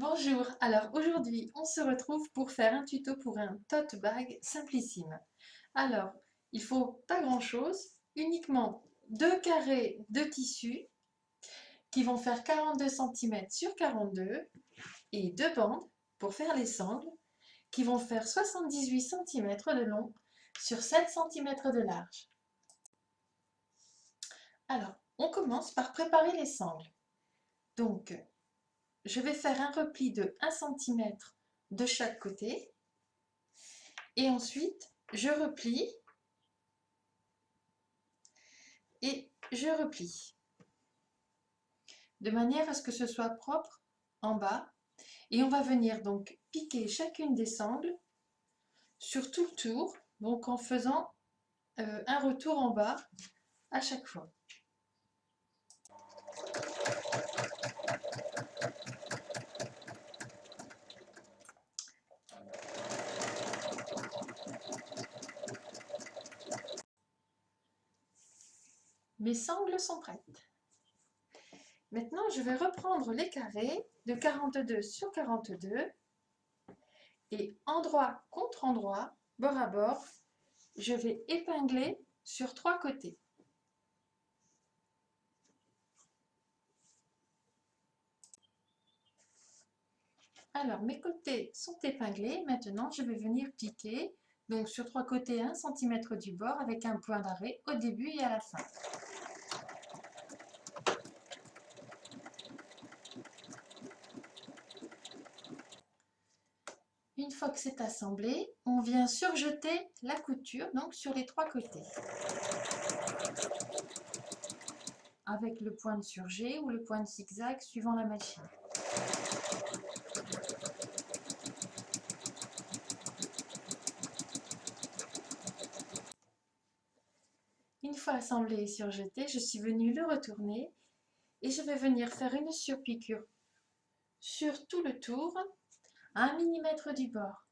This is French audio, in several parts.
Bonjour, alors aujourd'hui on se retrouve pour faire un tuto pour un tote bag simplissime. Alors, il faut pas grand chose, uniquement deux carrés de tissu qui vont faire 42 cm sur 42 et deux bandes pour faire les sangles qui vont faire 78 cm de long sur 7 cm de large. Alors, on commence par préparer les sangles. Donc, je vais faire un repli de 1 cm de chaque côté. Et ensuite, je replie et je replie. De manière à ce que ce soit propre en bas. Et on va venir donc piquer chacune des sangles sur tout le tour. Donc en faisant un retour en bas à chaque fois. Mes sangles sont prêtes. Maintenant, je vais reprendre les carrés de 42 sur 42 et endroit contre endroit, bord à bord, je vais épingler sur trois côtés. Alors, mes côtés sont épinglés. Maintenant, je vais venir piquer, donc sur trois côtés 1 cm du bord avec un point d'arrêt au début et à la fin. Une fois que c'est assemblé, on vient surjeter la couture donc sur les trois côtés. Avec le point de surjet ou le point de zigzag suivant la machine. Une fois assemblé et surjeté, je suis venue le retourner et je vais venir faire une surpiqûre sur tout le tour à 1 mm du bord.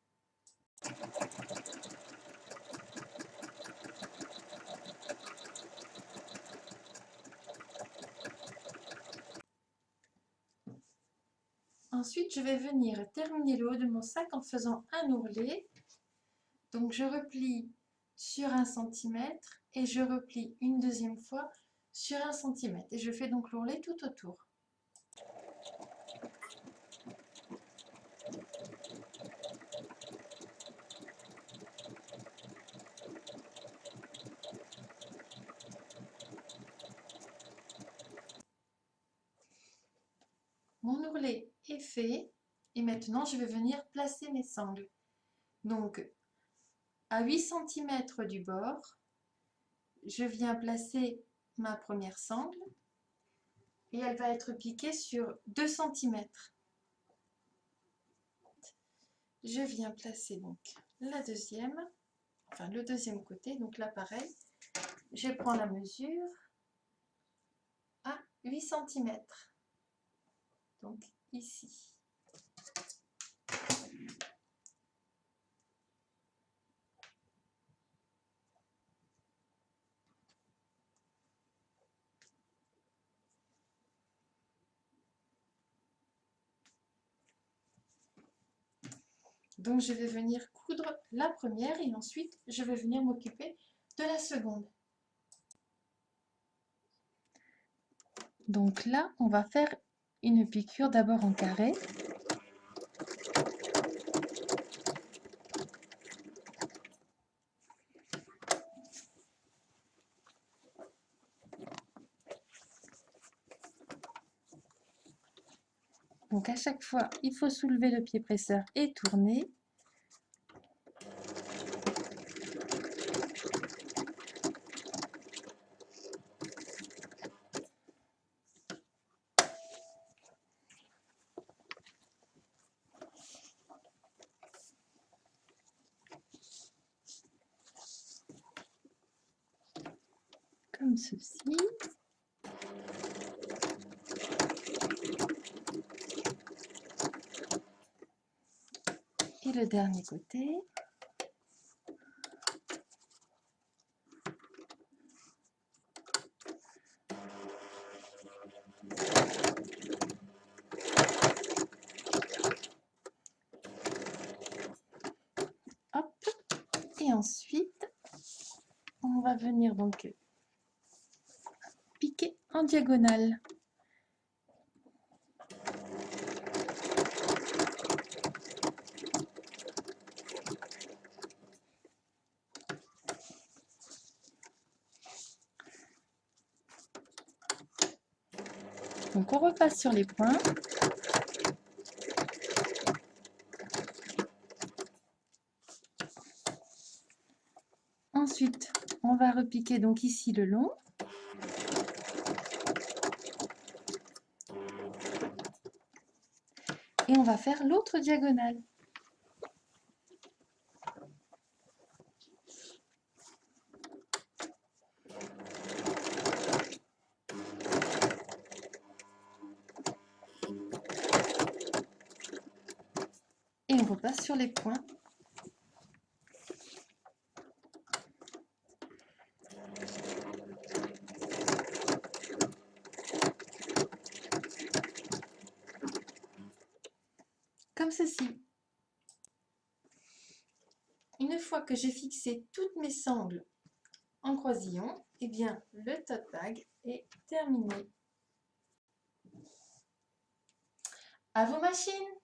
Ensuite, je vais venir terminer le haut de mon sac en faisant un ourlet. Donc, je replie sur 1 cm et je replie une deuxième fois sur 1 cm. Et je fais donc l'ourlet tout autour. Mon ourlet est fait et maintenant je vais venir placer mes sangles. Donc, à 8 cm du bord, je viens placer ma première sangle et elle va être piquée sur 2 cm. Je viens placer donc la deuxième, enfin le deuxième côté, donc là pareil, je prends la mesure à 8 cm, donc ici. Donc je vais venir coudre la première et ensuite je vais venir m'occuper de la seconde. Donc là, on va faire une piqûre d'abord en carré. Donc à chaque fois, il faut soulever le pied presseur et tourner. Comme ceci. Et le dernier côté. ensuite, on va venir donc piquer en diagonale. Donc on repasse sur les points. Ensuite, on va repiquer donc ici le long. Et on va faire l'autre diagonale. Et on repasse sur les points. Comme ceci. Une fois que j'ai fixé toutes mes sangles en croisillon, eh bien le tote bag est terminé. À vos machines!